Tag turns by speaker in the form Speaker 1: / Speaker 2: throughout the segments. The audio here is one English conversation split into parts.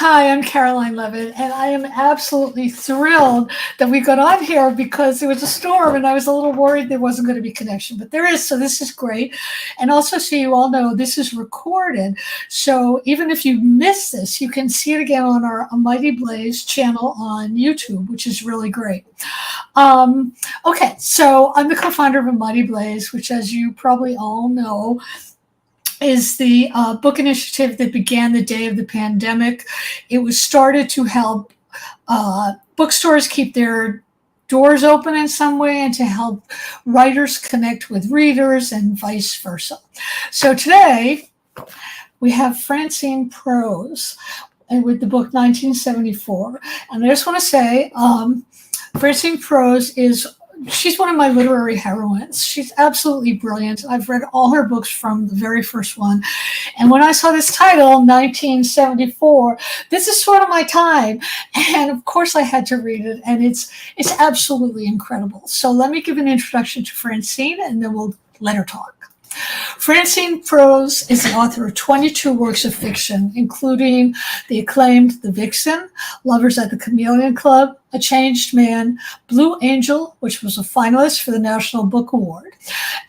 Speaker 1: Hi, I'm Caroline Leavitt, and I am absolutely thrilled that we got on here because it was a storm and I was a little worried there wasn't going to be connection, but there is, so this is great. And also, so you all know, this is recorded. So even if you miss this, you can see it again on our A Mighty Blaze channel on YouTube, which is really great. Okay, so I'm the co-founder of A Mighty Blaze, which, as you probably all know, is the book initiative that began the day of the pandemic. It was started to help bookstores keep their doors open in some way and to help writers connect with readers and vice versa. So today we have Francine Prose and with the book 1974. And I just want to say, Francine Prose she's one of my literary heroines. She's absolutely brilliant. I've read all her books from the very first one. And when I saw this title, 1974, this is sort of my time. And of course I had to read it. And it's absolutely incredible. So let me give an introduction to Francine and then we'll let her talk. Francine Prose is the author of 22 works of fiction, including the acclaimed The Vixen, Lovers at the Chameleon Club, A Changed Man, Blue Angel, which was a finalist for the National Book Award,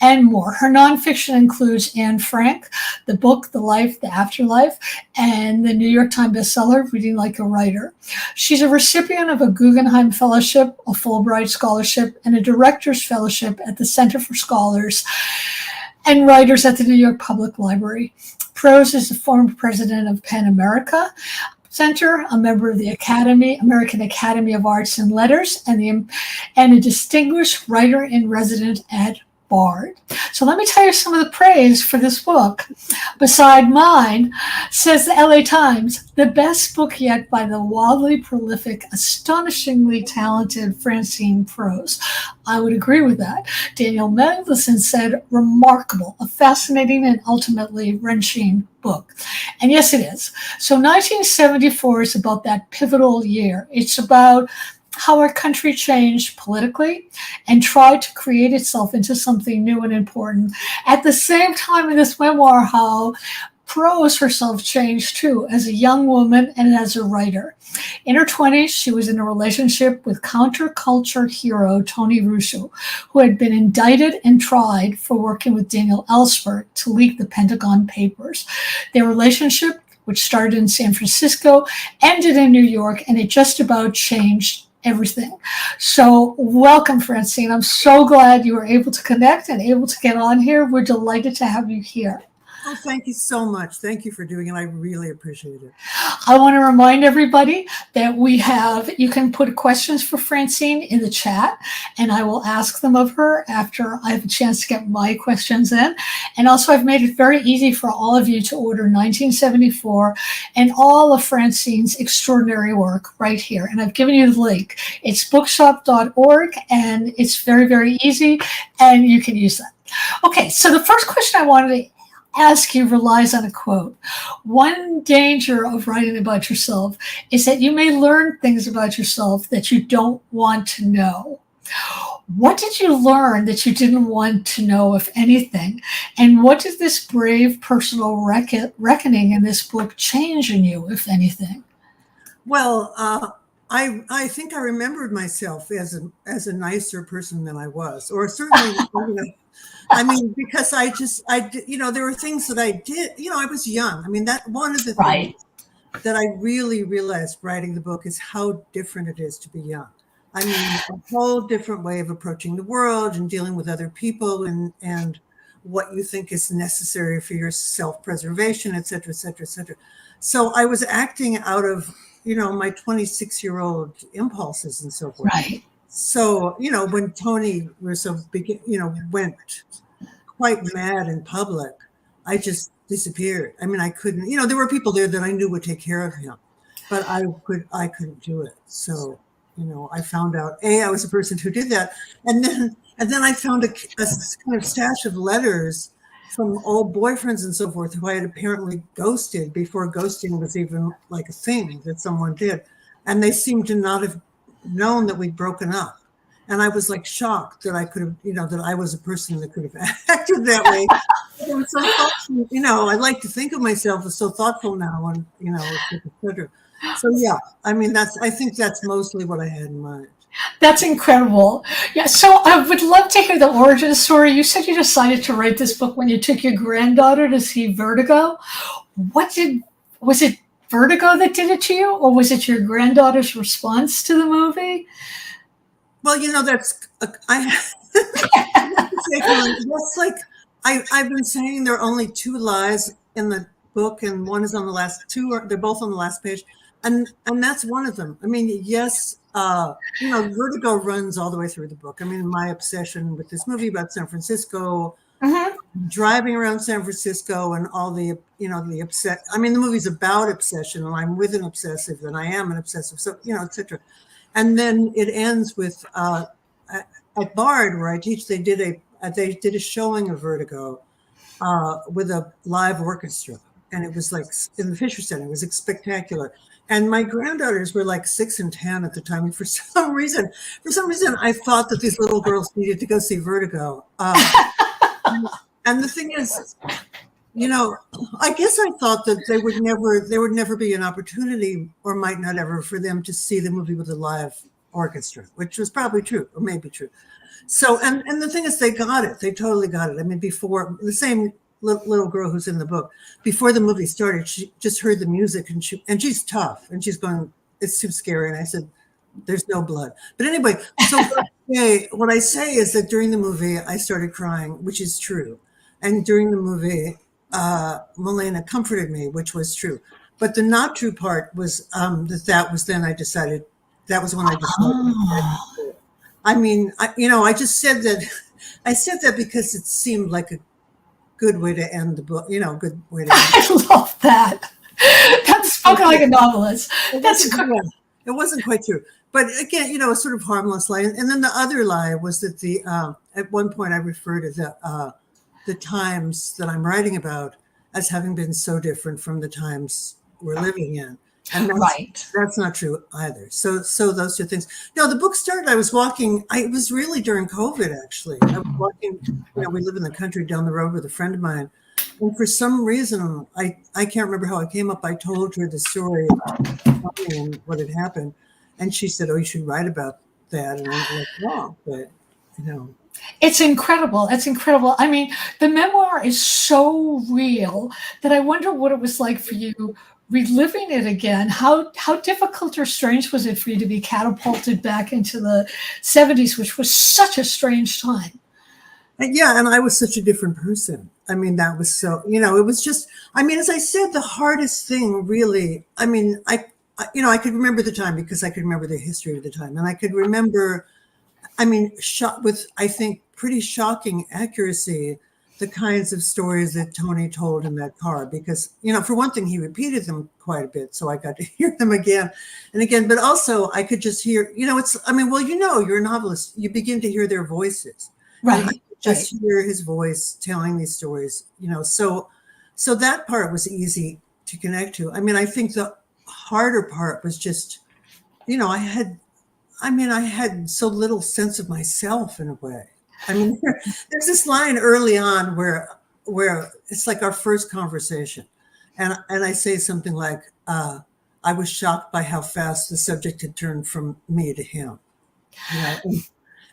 Speaker 1: and more. Her nonfiction includes Anne Frank, the book The Life, the Afterlife, and the New York Times bestseller, Reading Like a Writer. She's a recipient of a Guggenheim Fellowship, a Fulbright Scholarship, and a Director's Fellowship at the Center for Scholars and Writers at the New York Public Library. Prose is the former president of PEN America Center, a member of the American Academy of Arts and Letters, and a distinguished writer in residence at Bard. So let me tell you some of the praise for this book. Beside mine, says the LA Times, the best book yet by the wildly prolific, astonishingly talented Francine Prose. I would agree with that. Daniel Mendelsohn said, remarkable, a fascinating and ultimately wrenching book. And yes, it is. So 1974 is about that pivotal year. It's about how our country changed politically and tried to create itself into something new and important. At the same time in this memoir, how Prose herself changed too, as a young woman and as a writer. In her 20s, she was in a relationship with counterculture hero Tony Russo, who had been indicted and tried for working with Daniel Ellsberg to leak the Pentagon Papers. Their relationship, which started in San Francisco, ended in New York, and it just about changed everything. So welcome, Francine. I'm so glad you were able to connect and able to get on here. We're delighted to have you here.
Speaker 2: Oh, thank you so much. Thank you for doing it. I really appreciate it.
Speaker 1: I want to remind everybody that you can put questions for Francine in the chat, and I will ask them of her after I have a chance to get my questions in. And also, I've made it very easy for all of you to order 1974 and all of Francine's extraordinary work right here. And I've given you the link. It's bookshop.org, and it's very, very easy, and you can use that. Okay, so the first question I wanted to ask you relies on a quote. One danger of writing about yourself is that you may learn things about yourself that you don't want to know. What did you learn that you didn't want to know, if anything? And what did this brave personal reckoning in this book change in you, if anything?
Speaker 2: Well, I think I remembered myself as a nicer person than I was, or certainly, I mean, because there were things that I did, I was young. I mean, that one of the things that I really realized writing the book is how different it is to be young. I mean, a whole different way of approaching the world and dealing with other people and what you think is necessary for your self-preservation, et cetera, et cetera, et cetera. So I was acting out of, my 26-year-old impulses and so forth.
Speaker 1: Right.
Speaker 2: So, when Tony Russo went quite mad in public, I just disappeared. I mean, I couldn't, there were people there that I knew would take care of him, but I couldn't do it. So, I found out, I was a person who did that. And then I found a kind of stash of letters from old boyfriends and so forth who I had apparently ghosted before ghosting was even like a thing that someone did. And they seemed to not have known that we'd broken up. And I was like shocked that I could have, that I was a person that could have acted that way. It was so thoughtful, I like to think of myself as so thoughtful now, and etc. So yeah, I mean I think that's mostly what I had in mind.
Speaker 1: That's incredible. Yeah, so I would love to hear the origin story. You said you decided to write this book when you took your granddaughter to see Vertigo. Was it Vertigo that did it to you, or was it your granddaughter's response to the movie?
Speaker 2: Well, that's that's like I've been saying there are only two lies in the book, and one is on the last two. They're both on the last page, and that's one of them. I mean, yes, Vertigo runs all the way through the book. I mean, my obsession with this movie about San Francisco, driving around San Francisco, and all the I mean, the movie's about obsession, and I'm with an obsessive, and I am an obsessive, so etc. And then it ends with at Bard, where I teach. They did a showing of Vertigo with a live orchestra, and it was like in the Fisher Center. It was spectacular. And my granddaughters were like 6 and 10 at the time. And for some reason, I thought that these little girls needed to go see Vertigo. And the thing is, I guess I thought that there would never be an opportunity, or might not ever, for them to see the movie with a live orchestra, which was probably true, or maybe true. So, and the thing is, they got it. They totally got it. I mean, before, the same little girl who's in the book, before the movie started, she just heard the music, and she's tough, and she's going, it's too scary. And I said, there's no blood. But anyway, so what I say is that during the movie, I started crying, which is true. And during the movie, Milena comforted me, which was true. But the not true part was that was then I decided, that was when I decided. I mean, I just said that. I said that because it seemed like a good way to end the book. Good way to end.
Speaker 1: I love that. That's spoken like a novelist. That's good.
Speaker 2: It wasn't quite true. But again, a sort of harmless lie. And then the other lie was that at one point I refer to the times that I'm writing about as having been so different from the times we're living in. And that's not true either. So those two things. No, the book started, I was walking, it was really during COVID, actually. I was walking, we live in the country down the road with a friend of mine. And for some reason, I can't remember how it came up. I told her the story and what had happened. And she said, oh, you should write about that. And I was like, wow, but,
Speaker 1: It's incredible. It's incredible. I mean, the memoir is so real that I wonder what it was like for you reliving it again. How difficult or strange was it for you to be catapulted back into the 70s, which was such a strange time?
Speaker 2: And I was such a different person. I mean, that was so, it was just, I mean, as I said, the hardest thing really, I mean, I could remember the time because I could remember the history of the time. And I could remember, I mean, with, I think, pretty shocking accuracy, the kinds of stories that Tony told in that car, because, for one thing, he repeated them quite a bit. So I got to hear them again and again, but also I could just hear, it's, I mean, well, you're a novelist, you begin to hear their voices.
Speaker 1: Right.
Speaker 2: And just hear his voice telling these stories, so that part was easy to connect to. I mean, I think the harder part was just, I had so little sense of myself in a way. I mean, there's this line early on where it's like our first conversation. And I say something like, I was shocked by how fast the subject had turned from me to him.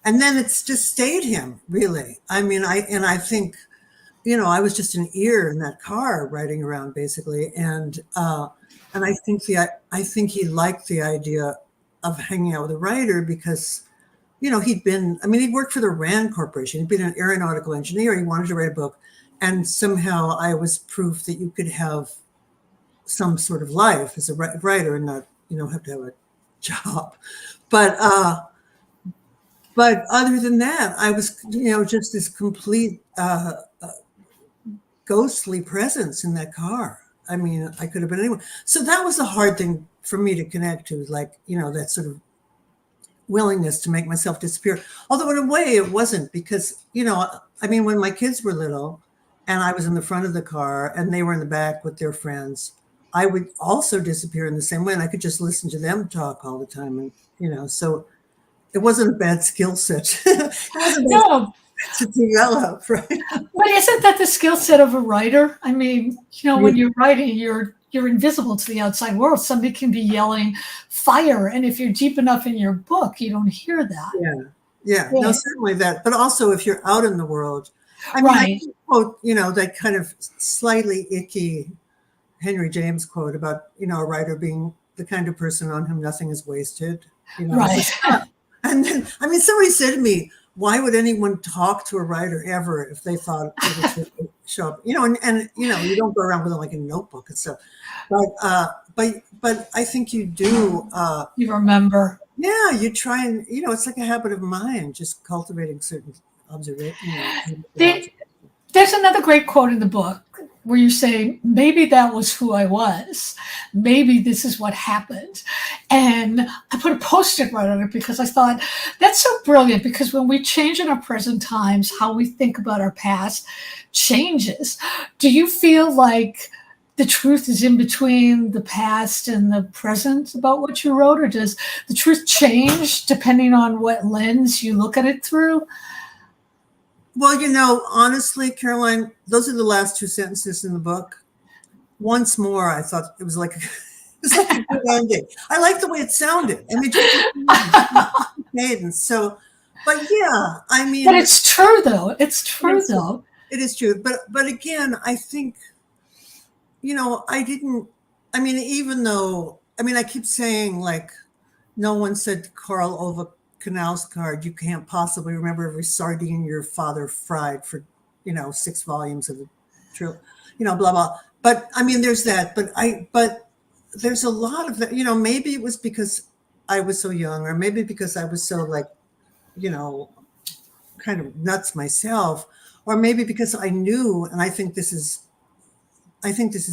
Speaker 2: And then it's just stayed him, really. I mean, I think, I was just an ear in that car riding around basically. And I think he liked the idea of hanging out with a writer because, he'd worked for the RAND Corporation. He'd been an aeronautical engineer. He wanted to write a book. And somehow I was proof that you could have some sort of life as a writer and not, have to have a job. But other than that, I was, just this complete ghostly presence in that car. I mean, I could have been anyone. So that was the hard thing for me to connect to, like, that sort of willingness to make myself disappear. Although in a way it wasn't, because, when my kids were little and I was in the front of the car and they were in the back with their friends, I would also disappear in the same way. And I could just listen to them talk all the time. And, so it wasn't a bad skill set. It wasn't bad
Speaker 1: No,
Speaker 2: to develop, right?
Speaker 1: but isn't that the skill set of a writer? I mean,
Speaker 2: Yeah,
Speaker 1: when you're writing, you're invisible to the outside world. Somebody can be yelling fire, and if you're deep enough in your book, you don't hear that.
Speaker 2: yeah, yeah. No,
Speaker 1: Yeah.
Speaker 2: certainly that. But also, if you're out in the world, I mean, I
Speaker 1: Right,
Speaker 2: can quote, that kind of slightly icky Henry James quote about, a writer being the kind of person on whom nothing is wasted. It's
Speaker 1: right.
Speaker 2: like, and then, I mean, somebody said to me, why would anyone talk to a writer ever if they thought it was just a show up? And you don't go around with like a notebook and stuff. But I think you do.
Speaker 1: You remember.
Speaker 2: Yeah, you try and it's like a habit of mind, just cultivating certain observation.
Speaker 1: The, There's another great quote in the book where you say, maybe that was who I was. Maybe this is what happened. And I put a post-it right on it because I thought that's so brilliant, because when we change in our present times, how we think about our past changes. Do you feel like the truth is in between the past and the present about what you wrote, or does the truth change depending on what lens you look at it through?
Speaker 2: Well, honestly, Caroline, those are the last two sentences in the book. Once more, I thought it was like a good ending. I like the way it sounded. I mean, just cadence. So, but yeah, I
Speaker 1: But
Speaker 2: mean,
Speaker 1: it's true, though. It's
Speaker 2: it
Speaker 1: true,
Speaker 2: is,
Speaker 1: though.
Speaker 2: it is true. But again, I think, I didn't. I mean, even though I keep saying like, no one said to Karl Ove Knausgaard, you can't possibly remember every sardine your father fried for, 6 volumes of the blah blah. But I mean, there's that. But there's a lot of that. Maybe it was because I was so young, or maybe because I was so like, you know, kind of nuts myself, or maybe because I knew, and I think this is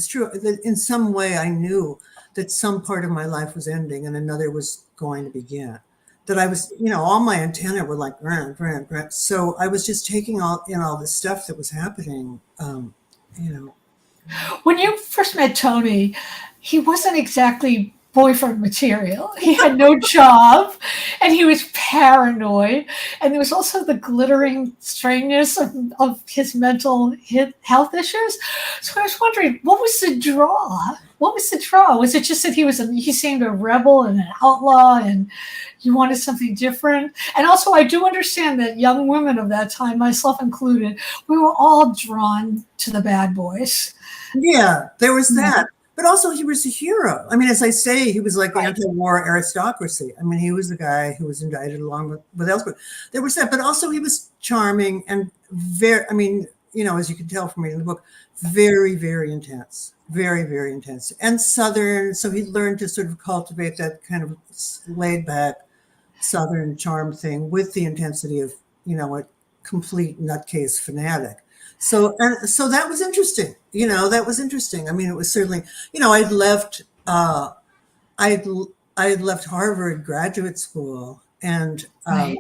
Speaker 2: true, that in some way I knew that some part of my life was ending and another was going to begin. That I was, all my antennae were like, grant, grant, grant. So I was just taking all this stuff that was happening, you know.
Speaker 1: When you first met Tony, he wasn't exactly boyfriend material. He had no job and he was paranoid. And there was also the glittering strangeness of his mental health issues. So I was wondering, what was the draw? What was the draw? Was it just that he seemed a rebel and an outlaw and you wanted something different? And also, I do understand that young women of that time, myself included, we were all drawn to the bad boys.
Speaker 2: Yeah, there was that. But also he was a hero. I mean, as I say, he was like
Speaker 1: Right.
Speaker 2: anti-war aristocracy. I mean, he was the guy who was indicted along with Ellsberg. There was that, but also he was charming and as you can tell from reading the book, very, very intense, very, very intense and Southern. So he learned to sort of cultivate that kind of laid back Southern charm thing with the intensity of, a complete nutcase fanatic. So that was interesting. That was interesting. I mean, it was certainly, I'd left, I'd, I had left Harvard graduate school
Speaker 1: Right.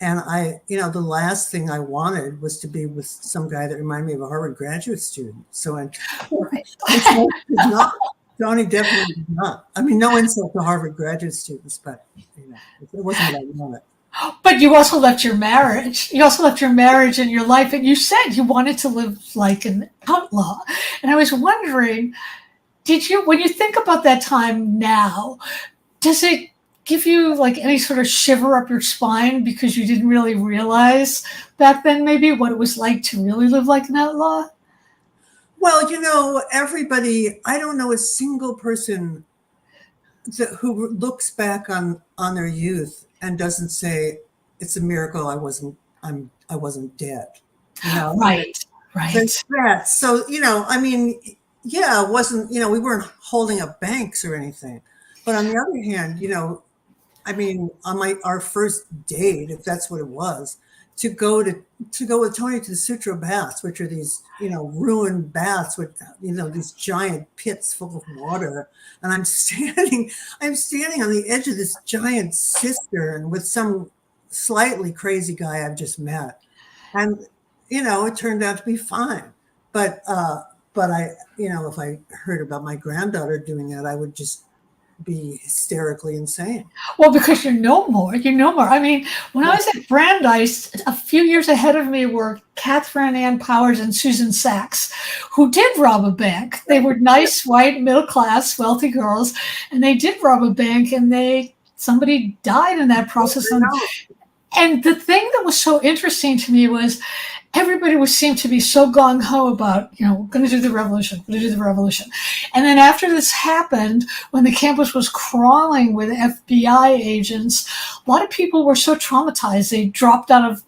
Speaker 2: and the last thing I wanted was to be with some guy that reminded me of a Harvard graduate student. So, and
Speaker 1: Right.
Speaker 2: Tony did not. Tony definitely did not. I mean, no insult to Harvard graduate students, but it wasn't what I wanted.
Speaker 1: But you also left your marriage. You also left your marriage and your life, and you said you wanted to live like an outlaw. And I was wondering, when you think about that time now, does it give you like any sort of shiver up your spine because you didn't really realize back then maybe what it was like to really live like an outlaw?
Speaker 2: Well, everybody, I don't know a single person who looks back on their youth and doesn't say it's a miracle I wasn't dead.
Speaker 1: Right,
Speaker 2: There's
Speaker 1: right.
Speaker 2: that. So, yeah, it wasn't, we weren't holding up banks or anything. But on the other hand, on our first date, if that's what it was, to go with Tony to the Sutro baths, which are these, ruined baths with, these giant pits full of water. And I'm standing on the edge of this giant cistern with some slightly crazy guy I've just met. And, it turned out to be fine. But I, if I heard about my granddaughter doing that, I would just be hysterically insane.
Speaker 1: Well, because you know more. You know more. I mean, when I was at Brandeis, a few years ahead of me were Catherine Ann Powers and Susan Sachs, who did rob a bank. They were nice, white, middle class, wealthy girls, and they did rob a bank, and somebody died in that process. And the thing that was so interesting to me was everybody seemed to be so gung ho about, going to do the revolution, going to do the revolution. And then after this happened, when the campus was crawling with FBI agents, a lot of people were so traumatized. They dropped out of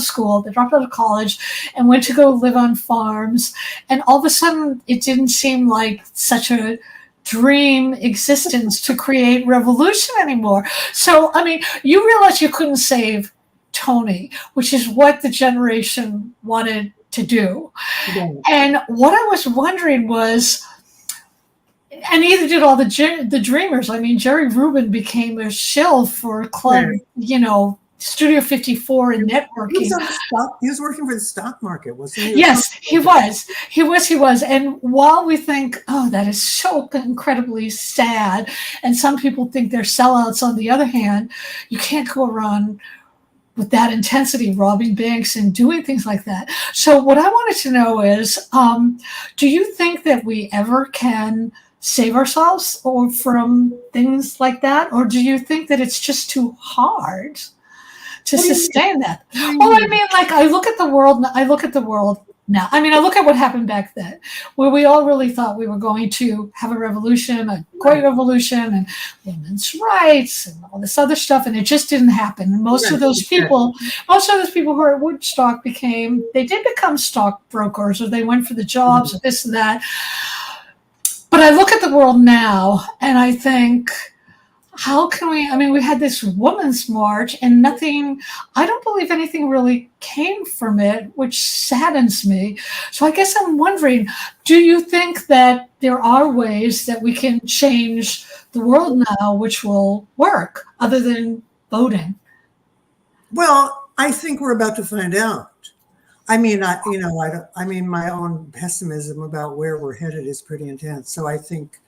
Speaker 1: school, they dropped out of college, and went to go live on farms. And all of a sudden, it didn't seem like such a dream existence to create revolution anymore. So, I mean, you realize you couldn't save Tony, which is what the generation wanted to do.
Speaker 2: Yeah.
Speaker 1: And what I was wondering was, and neither did all the dreamers. I mean, Jerry Rubin became a shill for Club, Studio 54 and networking.
Speaker 2: He was working for the stock market, wasn't he?
Speaker 1: Yes, he was. He was. And while we think, oh, that is so incredibly sad, and some people think they're sellouts, on the other hand, you can't go around with that intensity, robbing banks and doing things like that. So what I wanted to know is, do you think that we ever can save ourselves or from things like that? Or do you think that it's just too hard to sustain that? Well, I mean, like, I look at the world now. I mean, I look at what happened back then, where we all really thought we were going to have a revolution, a great revolution, and women's rights and all this other stuff, and it just didn't happen. And most of those people who are at Woodstock they did become stockbrokers, or they went for the jobs, or this and that. But I look at the world now, and I think, how can we had this women's march and I don't believe anything really came from it, which saddens me. So I guess I'm wondering, do you think that there are ways that we can change the world now which will work other than voting?
Speaker 2: Well, I think we're about to find out. I mean, my own pessimism about where we're headed is pretty intense. So I think,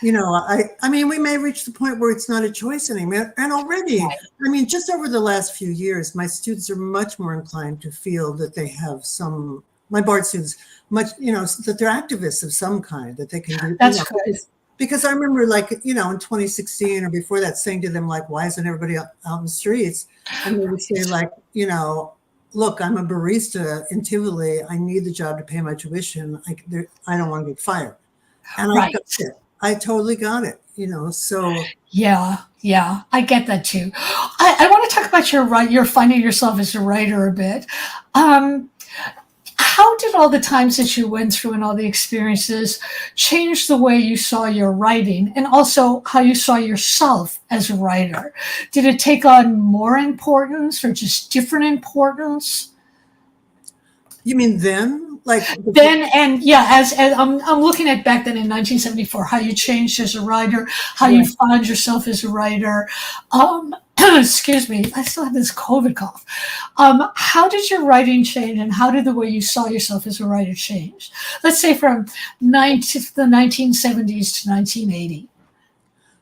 Speaker 2: I mean, we may reach the point where it's not a choice anymore. And already, I mean, just over the last few years, my students are much more inclined to feel that they have my Bard students, that they're activists of some kind, that they can do.
Speaker 1: That's good.
Speaker 2: Because I remember, like, in 2016 or before that, saying to them, like, why isn't everybody out in the streets? And they would say, like, look, I'm a barista in Tivoli. I need the job to pay my tuition. I don't want to get fired. And I got it. I totally got it, so.
Speaker 1: Yeah, I get that too. I want to talk about your finding yourself as a writer a bit. How did all the times that you went through and all the experiences change the way you saw your writing, and also how you saw yourself as a writer? Did it take on more importance or just different importance?
Speaker 2: You mean then? Like
Speaker 1: then, and as I'm looking at back then in 1974, how you changed as a writer, how you found yourself as a writer. Excuse me, I still have this COVID cough. How did your writing change, and how did the way you saw yourself as a writer change? Let's say from the 1970s to 1980.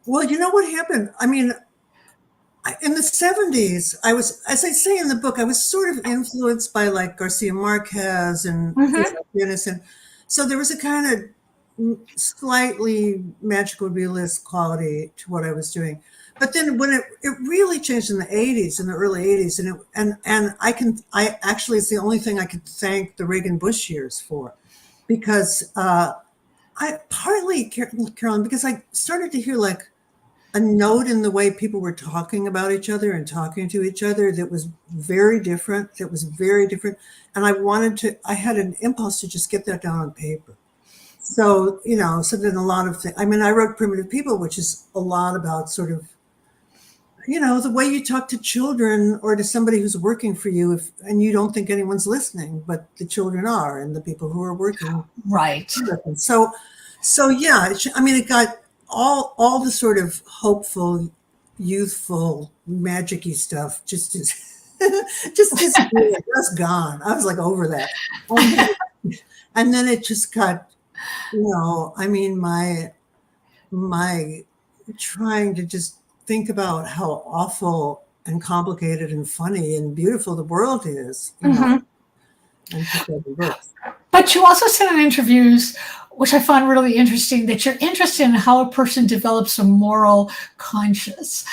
Speaker 2: Well, you know what happened? I mean, in the 70s, I was, as I say in the book, I was sort of influenced by, like, Garcia Marquez and Guinness. And so there was a kind of slightly magical realist quality to what I was doing. But then when it really changed in the 80s, in the early 80s, and I actually, it's the only thing I could thank the Reagan Bush years for, because Carolyn, because I started to hear, like, a note in the way people were talking about each other and talking to each other that was very different. And I had an impulse to just get that down on paper. So, so then a lot of things, I mean, I wrote Primitive People, which is a lot about sort of, the way you talk to children or to somebody who's working for you, and you don't think anyone's listening, but the children are, and the people who are working.
Speaker 1: Right.
Speaker 2: So yeah, I mean, it got all the sort of hopeful, youthful, magic-y stuff just disappeared. Just gone. I was like over that. And then it just got, I mean, my trying to just think about how awful and complicated and funny and beautiful the world is,
Speaker 1: Mhm.
Speaker 2: and put that in books.
Speaker 1: But you also said in interviews, which I find really interesting, that you're interested in how a person develops a moral conscience.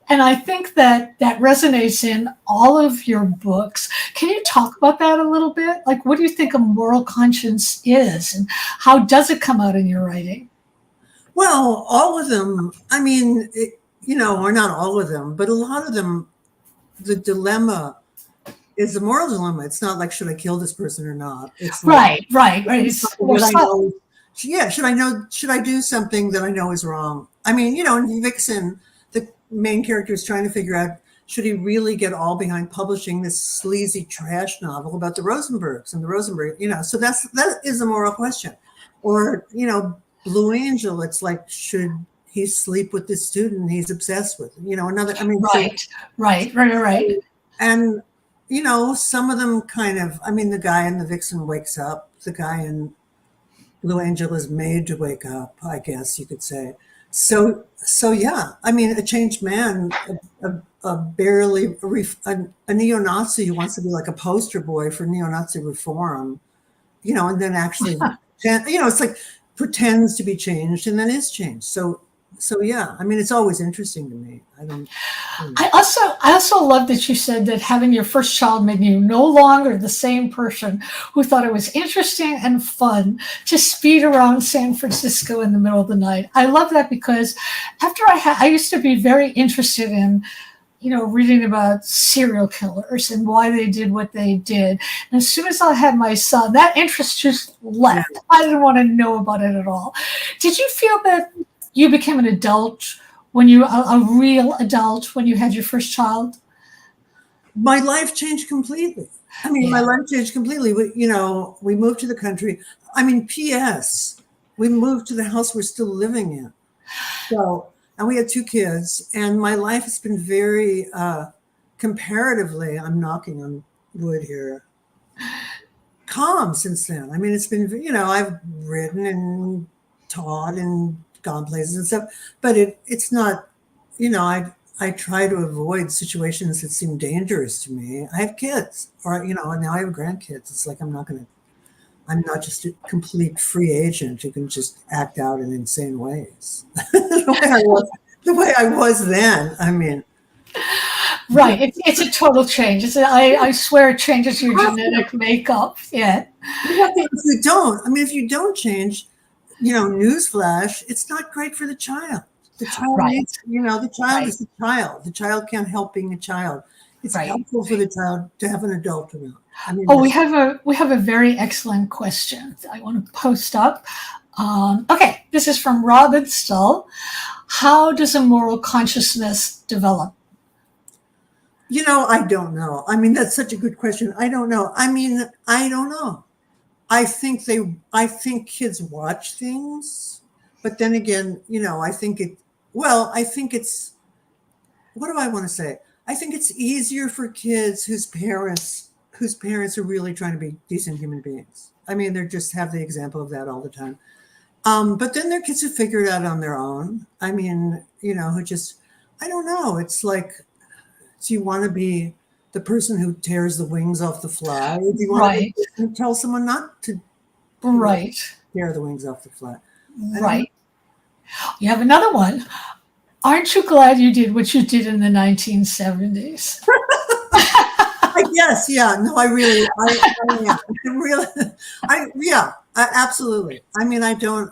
Speaker 1: And I think that that resonates in all of your books. Can you talk about that a little bit? Like, what do you think a moral conscience is, and how does it come out in your writing?
Speaker 2: Well, all of them, I mean, or not all of them, but a lot of them, the dilemma is a moral dilemma. It's not like, should I kill this person or not? It's like,
Speaker 1: Right. It's more
Speaker 2: what I
Speaker 1: subtle.
Speaker 2: know, should I do something that I know is wrong? I mean, in Vixen, the main character is trying to figure out, should he really get all behind publishing this sleazy trash novel about the Rosenbergs and the Rosenberg, so that is a moral question. Or, Blue Angel, it's like, should he sleep with this student he's obsessed with? Another, I mean,
Speaker 1: Right.
Speaker 2: and, some of them kind of, I mean, the guy in the Vixen wakes up, the guy in Blue Angel is made to wake up, I guess you could say. So yeah, I mean, a changed man, a neo-Nazi who wants to be like a poster boy for neo-Nazi reform, and then actually, it's like pretends to be changed and then is changed. So yeah, I mean, it's always interesting to me. I don't.
Speaker 1: I also love that you said that having your first child made you no longer the same person who thought it was interesting and fun to speed around San Francisco in the middle of the night. I love that because after I used to be very interested in, reading about serial killers and why they did what they did. And as soon as I had my son, that interest just left.
Speaker 2: Yeah.
Speaker 1: I didn't want to know about it at all. Did you feel that you became an adult when you a real adult when you had your first child?
Speaker 2: My life changed completely. I mean, my life changed completely. We moved to the country. I mean, P.S. We moved to the house we're still living in. So, and we had 2 kids, and my life has been very, comparatively, I'm knocking on wood here, calm since then. I mean, it's been, I've written and taught and gone places and stuff, but it's not, I try to avoid situations that seem dangerous to me. I have kids, or, and now I have grandkids. It's like, I'm not just a complete free agent who can just act out in insane ways. the way I was then. I mean,
Speaker 1: Right. It's a total change. I swear it changes your genetic makeup. Yeah.
Speaker 2: if you don't change, newsflash, it's not great for the child. The child
Speaker 1: Right.
Speaker 2: needs, the child
Speaker 1: Right.
Speaker 2: is the child. The child can't help being a child. It's
Speaker 1: Right.
Speaker 2: helpful for the child to have an adult around. I mean,
Speaker 1: Oh, we have a very excellent question that I want to post up. Okay, this is from Robin Stull. How does a moral consciousness develop?
Speaker 2: I don't know. I mean, that's such a good question. I don't know. I mean, I don't know. I think kids watch things, but then again, I think it's, what do I want to say? I think it's easier for kids whose parents are really trying to be decent human beings. I mean, they just have the example of that all the time. But then there are kids who figure it out on their own. I mean, who just, I don't know. It's like, do you want to be the person who tears the wings off the fly? Do you want
Speaker 1: Right.
Speaker 2: to tell someone not to
Speaker 1: Right.
Speaker 2: tear the wings off the fly?
Speaker 1: Right. You have another one. Aren't you glad you did what you did in the 1970s?
Speaker 2: Yes, yeah. No, I really, absolutely. I mean, I don't.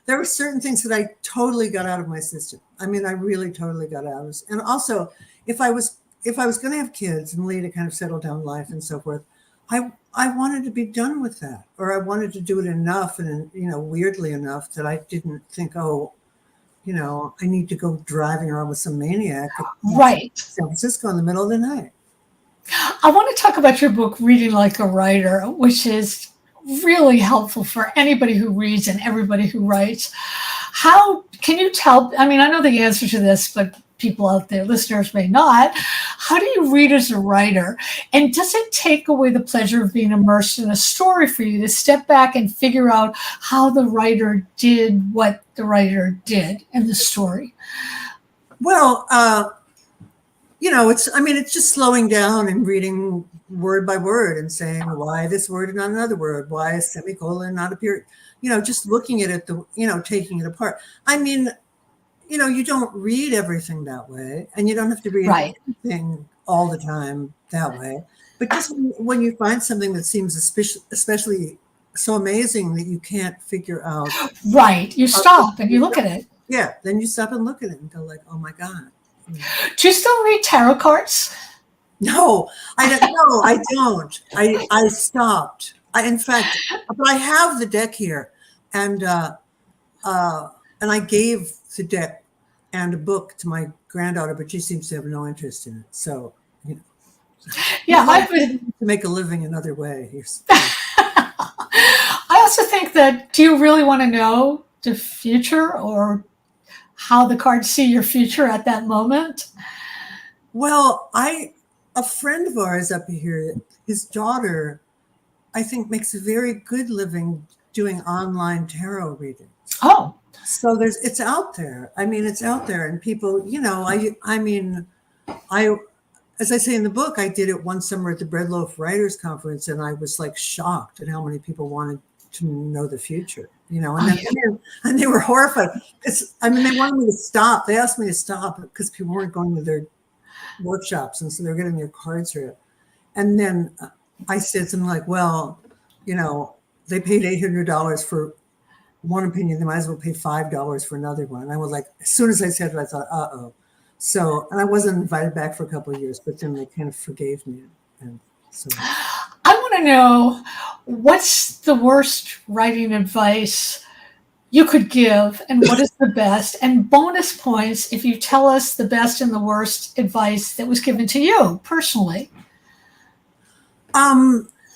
Speaker 2: There were certain things that I totally got out of my system. I mean, I really totally got out of it. And also, if I was going to have kids and lead a kind of settled down life and so forth, I wanted to be done with that, or I wanted to do it enough and weirdly enough that I didn't think, oh, I need to go driving around with some maniac
Speaker 1: Right.
Speaker 2: San Francisco in the middle of the night.
Speaker 1: I want to talk about your book, Reading Like a Writer, which is really helpful for anybody who reads and everybody who writes. How can you tell? I mean, I know the answer to this, but people out there, listeners may not. How do you read as a writer? And does it take away the pleasure of being immersed in a story for you to step back and figure out how the writer did what the writer did in the story?
Speaker 2: Well, it's just slowing down and reading word by word and saying why this word and not another word, why a semicolon not a period, just looking at it, taking it apart. I mean, you don't read everything that way, and you don't have to read
Speaker 1: Right.
Speaker 2: everything all the time that way. But just when you find something that seems especially so amazing that you can't figure out.
Speaker 1: Right. You stop and you look at it.
Speaker 2: Yeah. Then you stop and look at it and go like, oh my God.
Speaker 1: Do you still read tarot cards?
Speaker 2: No, I don't. No, I don't. I stopped. In fact, but I have the deck here, and I gave the deck and a book to my granddaughter, but she seems to have no interest in it. So,
Speaker 1: Yeah,
Speaker 2: I've been to make a living another way.
Speaker 1: I also think that, do you really want to know the future or how the cards see your future at that moment?
Speaker 2: Well, a friend of ours up here, his daughter, I think makes a very good living doing online tarot readings.
Speaker 1: Oh.
Speaker 2: So it's out there. I mean, it's out there, and people, as I say in the book, I did it one summer at the Bread Loaf Writers Conference, and I was like shocked at how many people wanted to know the future, and they were horrified. They wanted me to stop. They asked me to stop because people weren't going to their workshops, and so they're getting their cards read. And then I said something like, well, they paid $800 for one opinion, they might as well pay $5 for another one. And I was like, as soon as I said it, I thought, uh-oh. So, and I wasn't invited back for a couple of years, but then they kind of forgave me. And so
Speaker 1: I want to know, what's the worst writing advice you could give, and what is the best? And bonus points if you tell us the best and the worst advice that was given to you personally.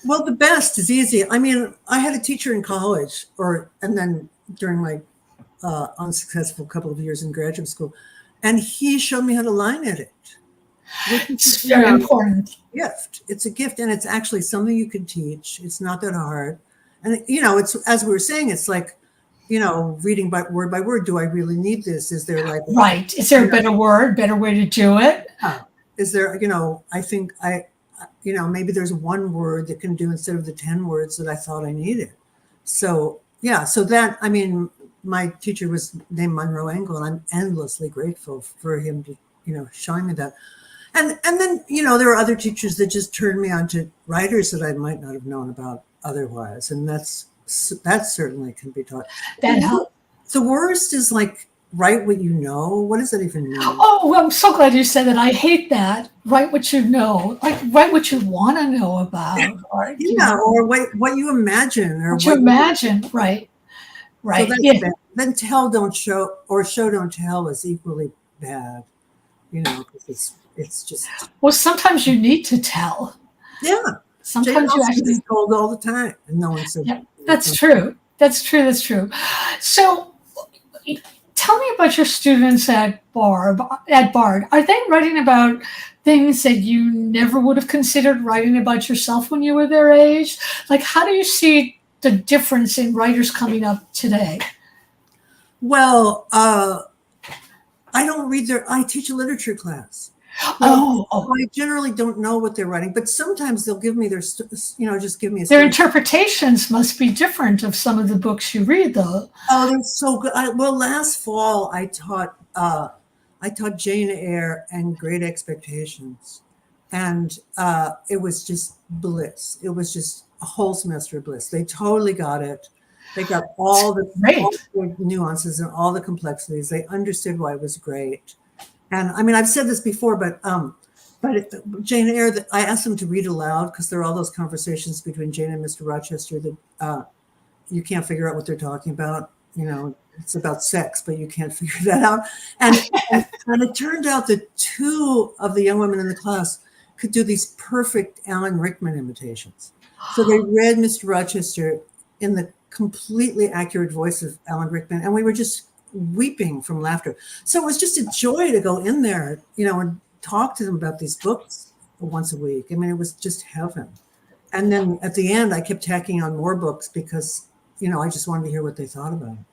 Speaker 2: Well, the best is easy. I mean, I had a teacher in college, and then during my unsuccessful couple of years in graduate school, and he showed me how to line edit.
Speaker 1: It's very important.
Speaker 2: Gift. It's a gift, and it's actually something you can teach. It's not that hard, and it's, as we were saying, it's like, reading by word. Do I really need this? Is there like
Speaker 1: right? Is there a better word, better way to do it?
Speaker 2: Is there? I think maybe there's one word that can do instead of the 10 words that I thought I needed. So yeah, so that, my teacher was named Monroe Engel, and I'm endlessly grateful for him to, showing me that. And then, there are other teachers that just turned me on to writers that I might not have known about otherwise. And that certainly can be taught.
Speaker 1: That helps.
Speaker 2: The worst is like, write what you know. What does that even mean?
Speaker 1: Oh, well, I'm so glad you said that. I hate that. Write what you know. Like, write what you want to know about. Or,
Speaker 2: or what you imagine. Or
Speaker 1: what you imagine. Right. Right.
Speaker 2: So that's bad. Then tell, don't show, or show, don't tell is equally bad. Because it's just.
Speaker 1: Well, sometimes you need to tell.
Speaker 2: Yeah.
Speaker 1: Sometimes you actually
Speaker 2: is told all the time, and no one said.
Speaker 1: Yeah, that's true. That's true. So, tell me about your students at Bard. Are they writing about things that you never would have considered writing about yourself when you were their age? Like, how do you see the difference in writers coming up today?
Speaker 2: Well, I don't read I teach a literature class.
Speaker 1: So
Speaker 2: I generally don't know what they're writing, but sometimes they'll give me just give me a
Speaker 1: their interpretations must be different of some of the books you read, though.
Speaker 2: Oh, they're so good. Last fall I taught Jane Eyre and Great Expectations, and it was just bliss. It was just a whole semester of bliss. They totally got it. They got all the nuances and all the complexities. They understood why it was great. And I've said this before, but Jane Eyre, I asked them to read aloud because there are all those conversations between Jane and Mr. Rochester that you can't figure out what they're talking about. It's about sex, but you can't figure that out. And it turned out that two of the young women in the class could do these perfect Alan Rickman imitations. So they read Mr. Rochester in the completely accurate voice of Alan Rickman, and we were just weeping from laughter. So it was just a joy to go in there, and talk to them about these books once a week. It was just heaven. And then at the end, I kept tacking on more books because, I just wanted to hear what they thought about it.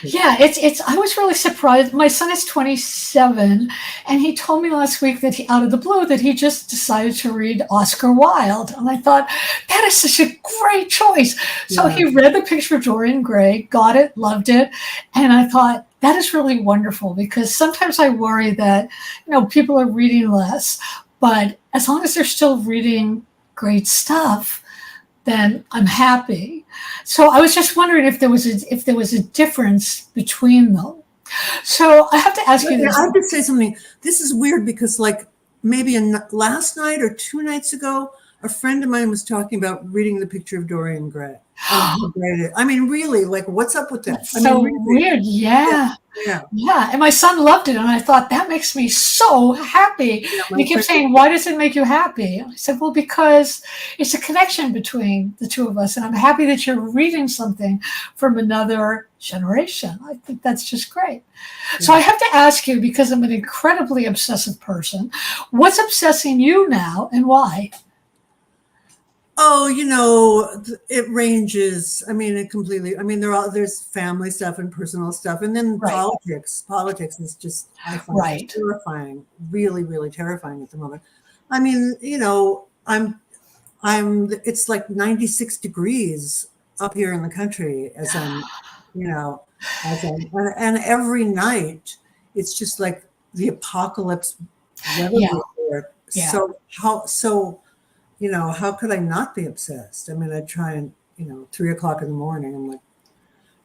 Speaker 1: Yeah, it's I was really surprised. My son is 27, and he told me last week that out of the blue, that he just decided to read Oscar Wilde. And I thought, that is such a great choice. So
Speaker 2: Yeah.
Speaker 1: he read The Picture of Dorian Gray, got it, loved it. And I thought, that is really wonderful, because sometimes I worry that, people are reading less, but as long as they're still reading great stuff, then I'm happy. So I was just wondering if there was a difference between them. So I have to ask you this.
Speaker 2: I have to say something. This is weird because, like, maybe last night or 2 nights ago, a friend of mine was talking about reading The Picture of Dorian Gray. I mean, really, like, what's up with that?
Speaker 1: That's so
Speaker 2: really,
Speaker 1: weird. Yeah. Yeah. And my son loved it. And I thought, that makes me so happy.
Speaker 2: Yeah,
Speaker 1: and he kept saying, why does it make you happy? And I said, well, because it's a connection between the two of us. And I'm happy that you're reading something from another generation. I think that's just great. Yeah. So I have to ask you, because I'm an incredibly obsessive person, what's obsessing you now and why?
Speaker 2: Oh, it ranges. I mean, there's family stuff and personal stuff, and then politics. Politics is just, I find it terrifying, really, really terrifying at the moment. I mean, it's like 96 degrees up here in the country and every night it's just like the apocalypse weather report.
Speaker 1: Yeah.
Speaker 2: So how could I not be obsessed? I mean, I try and, 3:00 in the morning, I'm like,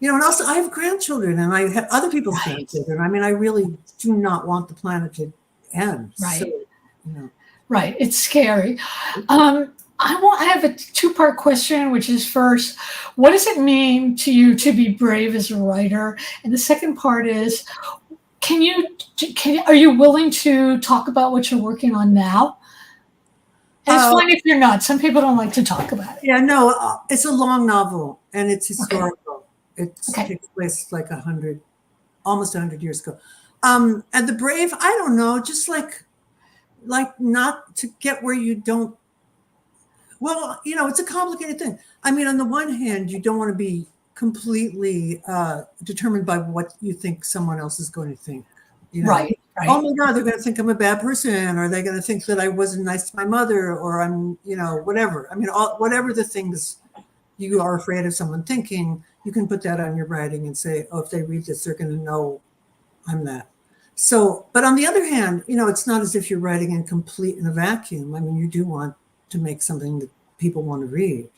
Speaker 2: and also I have grandchildren and I have other people's grandchildren. I mean, I really do not want the planet to end.
Speaker 1: Right.
Speaker 2: So,
Speaker 1: Right. It's scary. I have a two-part question, which is, first, what does it mean to you to be brave as a writer? And the second part is, are you willing to talk about what you're working on now? And it's fine if you're not. Some people don't like to talk about it.
Speaker 2: Yeah, no, it's a long novel and it's historical. It takes place like almost 100 years ago. And the brave, I don't know, just like not to get where you don't. Well, it's a complicated thing. I mean, on the one hand, you don't want to be completely determined by what you think someone else is going to think.
Speaker 1: Right.
Speaker 2: Oh my God, they're going to think I'm a bad person, or they're going to think that I wasn't nice to my mother, or I'm, whatever. I mean, whatever the things you are afraid of someone thinking, you can put that on your writing and say, oh, if they read this, they're going to know I'm that. So, but on the other hand, it's not as if you're writing in a vacuum. I mean, you do want to make something that people want to read.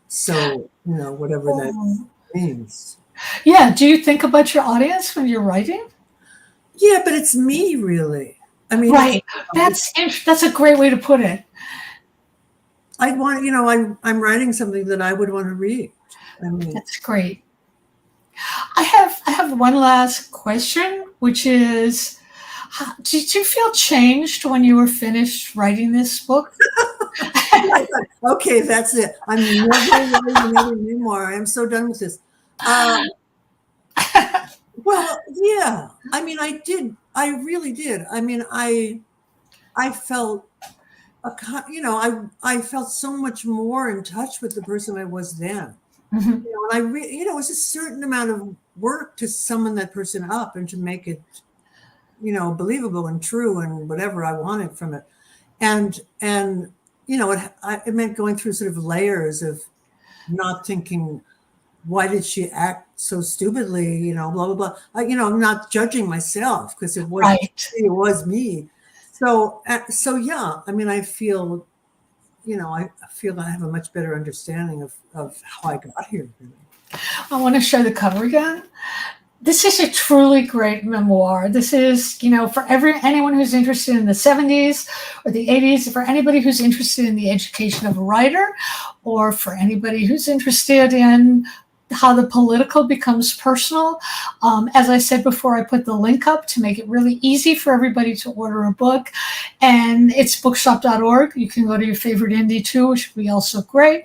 Speaker 2: So, whatever that means.
Speaker 1: Yeah. Do you think about your audience when you're writing?
Speaker 2: Yeah, but it's me, really. I mean,
Speaker 1: right. That's a great way to put it.
Speaker 2: I want, I'm writing something that I would want to read. I mean,
Speaker 1: that's great. I have one last question, which is, did you feel changed when you were finished writing this book?
Speaker 2: Okay, that's it. I'm never writing another memoir. I'm so done with this. Well, yeah. I mean, I did. I really did. I mean, I felt, I felt so much more in touch with the person I was then.
Speaker 1: Mm-hmm.
Speaker 2: And it was a certain amount of work to summon that person up and to make it, believable and true and whatever I wanted from it. And it meant going through sort of layers of not thinking, why did she act so stupidly, blah, blah, blah. I'm not judging myself because it was me. So yeah, I mean, I feel, I feel I have a much better understanding of how I got here.
Speaker 1: I want to show the cover again. This is a truly great memoir. This is, for anyone who's interested in the 70s or the 80s, for anybody who's interested in the education of a writer, or for anybody who's interested in how the political becomes personal. As I said before, I put the link up to make it really easy for everybody to order a book. And it's bookshop.org. You can go to your favorite indie too, which would be also great.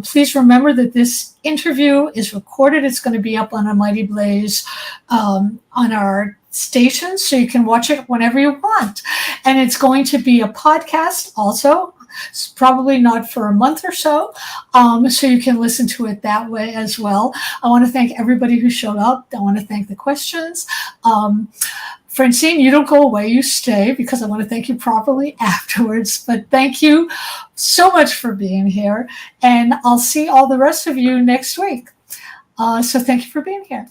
Speaker 1: Please remember that this interview is recorded. It's going to be up on a Mighty Blaze on our station, so you can watch it whenever you want. And it's going to be a podcast also. It's probably not for a month or so, so you can listen to it that way as well. I want to thank everybody who showed up. I want to thank the questions. Francine, you don't go away, you stay, because I want to thank you properly afterwards. But thank you so much for being here, and I'll see all the rest of you next week. So thank you for being here.